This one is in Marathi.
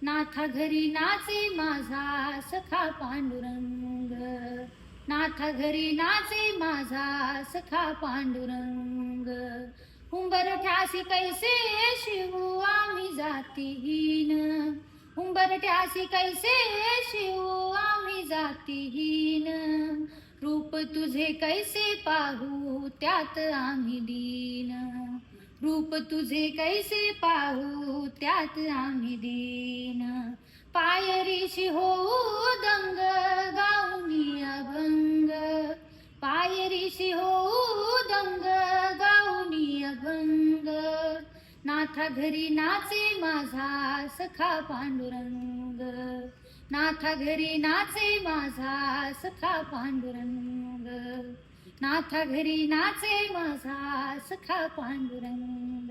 नाथा घरी नाचे माझा सखा पांडुरंग, नाथा घरी नाचे माझा सखा पांडुरंग. उंबरठ्यासी कैसे शिवू आम्ही जातीहीन, उंबरठ्यासी कैसे शिवू आम्ही जातीहीन. रूप तुझे कैसे पाहू त्यात आम्ही दीन, रूप तुझे कैसे पाहू त्यात आम्ही दीन. पायरीशी होऊ दंग गाऊनी अभंग, पायरीशी होऊ दंग गाऊनी अभंग. नाथा घरी नाचे माझा सखा पांडुरंग, नाथा घरी नाचे माझा सखा पांडुरंग, नाथा घरी नाचे माझा सखा पांडुरंग.